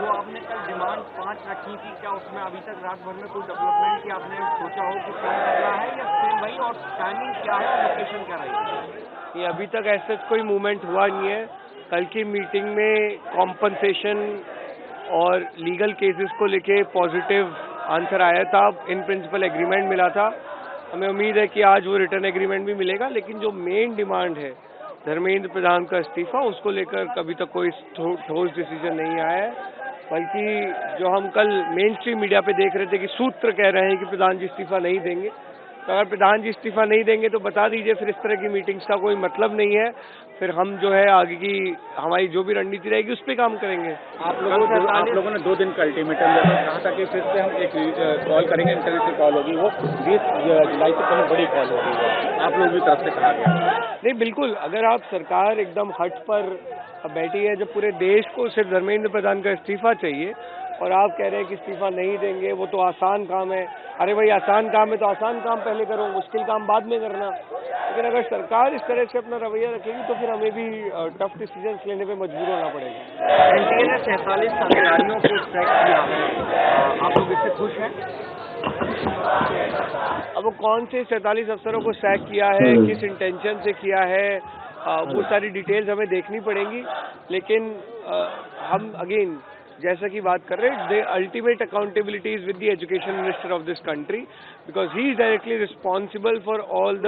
जो आपने कल डिमांड 5 रखी थी, क्या उसमें अभी तक रात भर में कोई डेवलपमेंट की आपने सोचा हो कि कम करना है या सेम वही, और टाइमिंग क्या है, लोकेशन क्या रहेगी? ये अभी तक ऐसा कोई मूवमेंट हुआ नहीं है। कल की मीटिंग में कॉम्पनसेशन और लीगल केसेस को लेके पॉजिटिव आंसर आया था, इन प्रिंसिपल एग्रीमेंट मिला था। हमें उम्मीद है कि आज वो रिटर्न एग्रीमेंट भी मिलेगा, लेकिन जो मेन डिमांड है धर्मेंद्र प्रधान का इस्तीफा, उसको लेकर कभी तक कोई ठोस डिसीजन नहीं आया है। बल्कि जो हम कल मेन स्ट्रीम मीडिया पे देख रहे थे कि सूत्र कह रहे हैं कि प्रधान जी इस्तीफा नहीं देंगे, तो अगर प्रधान जी इस्तीफा नहीं देंगे तो बता दीजिए, फिर इस तरह की मीटिंग्स का कोई मतलब नहीं है। फिर हम जो है आगे की हमारी जो भी रणनीति रहेगी उस पर काम करेंगे। आप लोगों ने 2 दिन का अल्टीमेटम दिया था, कहा था कि फिर से हम एक कॉल करेंगे, इंटरनेशनल कॉल होगी, वो 20 जुलाई से पहले बड़ी कॉल होगी, आप लोग की तरफ से कहा गया। नहीं, बिल्कुल, अगर आप सरकार एकदम हट पर बैठी है, जब पूरे देश को सिर्फ धर्मेंद्र प्रधान का इस्तीफा चाहिए और आप कह रहे हैं कि इस्तीफा नहीं देंगे, वो तो आसान काम है। अरे भाई, आसान काम है तो आसान काम पहले करो, मुश्किल काम बाद में करना। लेकिन अगर सरकार इस तरह से अपना रवैया रखेगी तो फिर हमें भी टफ डिसीजंस लेने पे मजबूर होना पड़ेगा। एनटीए ने 47 अधिकारियों को सैक किया है, आप लोग इससे खुश हैं? अब वो कौन से 47 अफसरों को सैक किया है, किस इंटेंशन से किया है, वो सारी डिटेल्स हमें देखनी पड़ेंगी। लेकिन हम अगेन जैसा कि बात कर रहे हैं, the ultimate accountability is with the education minister of this country, because he is directly responsible for all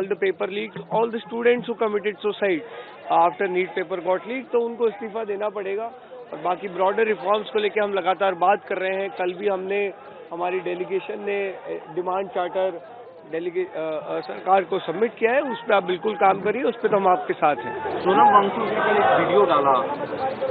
the paper leaks, all the students who committed suicide after NEET paper got leak, तो उनको इस्तीफा देना पड़ेगा। और बाकी broader reforms को लेकर हम लगातार बात कर रहे हैं। कल भी हमारी डेलीगेशन ने डिमांड चार्टर सरकार को सबमिट किया है, उस पर आप बिल्कुल काम करिए, उस पर तो हम आपके साथ हैं। सोनम वांगचुक ने कल एक वीडियो डाला,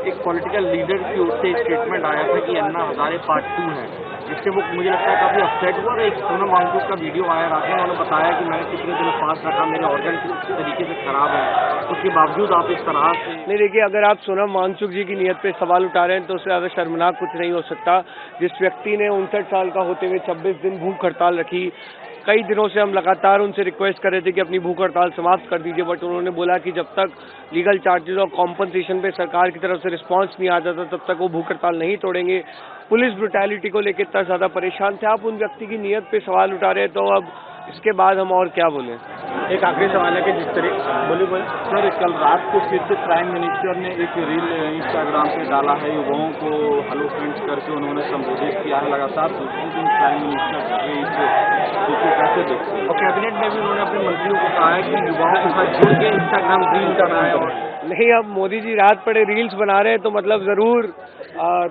एक पॉलिटिकल लीडर की ओर से स्टेटमेंट आया था कि अन्ना हजारे पार्ट 2 है, जिससे वो मुझे लगता है काफी अपसेट हुआ। एक सोनम वांगचुक का वीडियो आया रात में, उन्होंने बताया कि मैंने कितने दिन फास्ट रखा, मेरे ऑर्गन किस तरीके से खराब है, उसके बावजूद आप इस तरह से। नहीं, देखिए, अगर आप सोनम वांगचुक जी की नीयत पे सवाल उठा रहे हैं तो उससे ज्यादा शर्मनाक कुछ नहीं हो सकता। जिस व्यक्ति ने 59 साल का होते हुए 26 दिन भूख हड़ताल रखी, कई दिनों से हम लगातार उनसे रिक्वेस्ट कर रहे थे कि अपनी भूख हड़ताल समाप्त कर दीजिए, बट उन्होंने बोला कि जब तक लीगल चार्जेस और कॉम्पनसेशन पे सरकार की तरफ से रिस्पांस नहीं आ जाता तब तक वो भूख हड़ताल नहीं तोड़ेंगे। पुलिस ब्रुटैलिटी को लेकर इतना ज्यादा परेशान थे। आप उन व्यक्ति की नीयत पे सवाल उठा रहे हैं, तो अब इसके बाद हम और क्या बोले। एक आखिरी सवाल है कि जिस तरह बोलिए सर, कल रात को फिर से प्राइम मिनिस्टर ने एक रील इंस्टाग्राम पे डाला है, युवाओं को हेलो फ्रेंड्स करके उन्होंने संबोधित किया है। लगातार दूसरे दिन प्राइम मिनिस्टर इसे कैसे देखते हैं? और कैबिनेट में भी उन्होंने अपने मंत्रियों को कहा है कि युवाओं के साथ जुड़ के इंस्टाग्राम रील करना है। नहीं, अब मोदी जी रात पड़े रील्स बना रहे हैं तो मतलब जरूर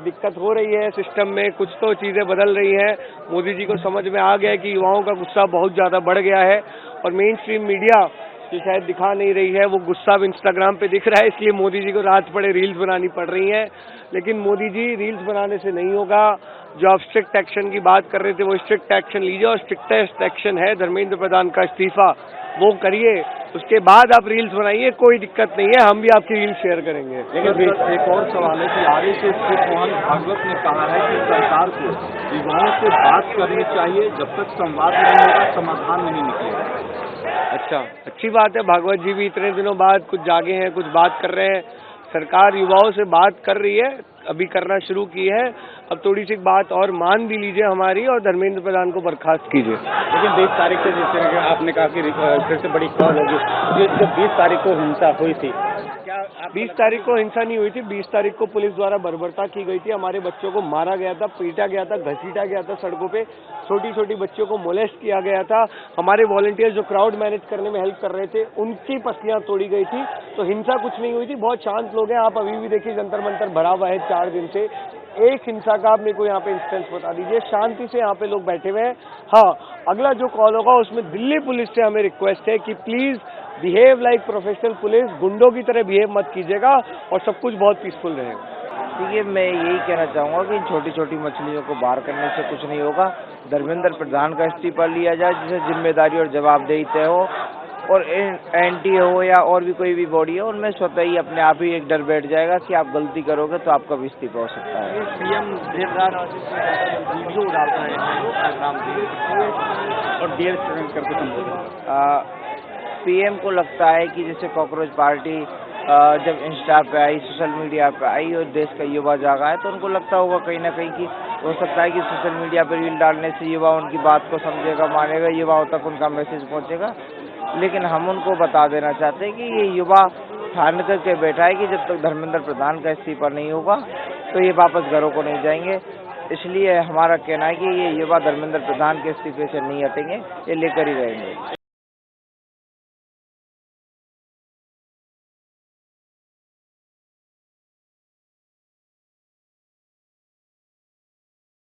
दिक्कत हो रही है सिस्टम में, कुछ तो चीजें बदल रही हैं। मोदी जी को समझ में आ गया है कि युवाओं का गुस्सा बहुत ज्यादा बढ़ गया है, और मेन स्ट्रीम मीडिया जो शायद दिखा नहीं रही है, वो गुस्सा अब इंस्टाग्राम पे दिख रहा है, इसलिए मोदी जी को रात पड़े रील्स बनानी पड़ रही हैं। लेकिन मोदी जी, रील्स बनाने से नहीं होगा। जो आप स्ट्रिक्ट एक्शन की बात कर रहे थे, वो स्ट्रिक्ट एक्शन लीजिए, और स्ट्रिक्टेस्ट एक्शन है धर्मेंद्र प्रधान का इस्तीफा, वो करिए। उसके बाद आप रील्स बनाइए, कोई दिक्कत नहीं है, हम भी आपकी रील्स शेयर करेंगे। लेकिन एक और सवाल है कि आरएसएस के मोहन भागवत ने कहा है कि सरकार को युवाओं से बात करनी चाहिए, जब तक संवाद नहीं होगा समाधान नहीं निकलेगा। अच्छा, अच्छी बात है। भागवत जी भी इतने दिनों बाद कुछ जागे हैं, कुछ बात कर रहे हैं। सरकार युवाओं से बात कर रही है, अभी करना शुरू की है। अब थोड़ी सी बात और मान भी लीजिए हमारी, और धर्मेंद्र प्रधान को बर्खास्त कीजिए। लेकिन 20 तारीख से जिस तरह आपने कहा कि फिर से बड़ी कॉल होगी, जो 20 तारीख को हिंसा हुई थी, क्या 20 तारीख को हिंसा नहीं हुई थी। 20 तारीख को पुलिस द्वारा बर्बरता की गई थी, हमारे बच्चों को मारा गया था, पीटा गया था, घसीटा गया था सड़कों पे, छोटी छोटी बच्चियों को मोलेस्ट किया गया था। हमारे वॉलंटियर्स जो क्राउड मैनेज करने में हेल्प कर रहे थे, उनकी पसलियां तोड़ी गई थी। तो हिंसा कुछ नहीं हुई थी, बहुत शांत लोग हैं। आप अभी भी देखिए, जंतर मंतर भरा हुआ है 4 दिन से। एक हिंसा का आप मेरे को यहाँ पे इंस्टेंस बता दीजिए। शांति से यहाँ पे लोग बैठे हुए हैं। हाँ, अगला जो कॉल होगा उसमें दिल्ली पुलिस से हमें रिक्वेस्ट है कि please behave like professional police, गुंडों की तरह बिहेव मत कीजिएगा, और सब कुछ बहुत पीसफुल रहेगा। देखिए, मैं यही कहना चाहूँगा कि छोटी छोटी मछलियों को बाहर करने से कुछ नहीं होगा। धर्मेंद्र प्रधान का इस्तीफा लिया जाए, जिसे जिम्मेदारी और जवाबदेही तय हो, और एनटीए हो या और भी कोई भी बॉडी हो, उनमें स्वतः ही अपने आप ही एक डर बैठ जाएगा कि आप गलती करोगे तो आपका भी इस्तीफा हो सकता है। सीएम देर रात वीडियो डालता है इंस्टाग्राम पे और डियर करके संबोधित। पीएम को लगता है कि जैसे कॉकरोच पार्टी जब इंस्टा पे आई, सोशल मीडिया पे आई और देश का युवा जागा है, तो उनको लगता होगा कहीं ना कहीं कि हो सकता है कि सोशल मीडिया पर रील डालने से युवा उनकी बात को समझेगा, मानेगा, युवाओं तक उनका मैसेज पहुंचेगा। लेकिन हम उनको बता देना चाहते हैं कि ये युवा ठान करके बैठा है कि जब तक धर्मेंद्र प्रधान का इस्तीफा नहीं होगा तो ये वापस घरों को नहीं जाएंगे। इसलिए हमारा कहना है कि ये युवा धर्मेंद्र प्रधान के इस्तीफे से नहीं हटेंगे, ये लेकर ही रहेंगे।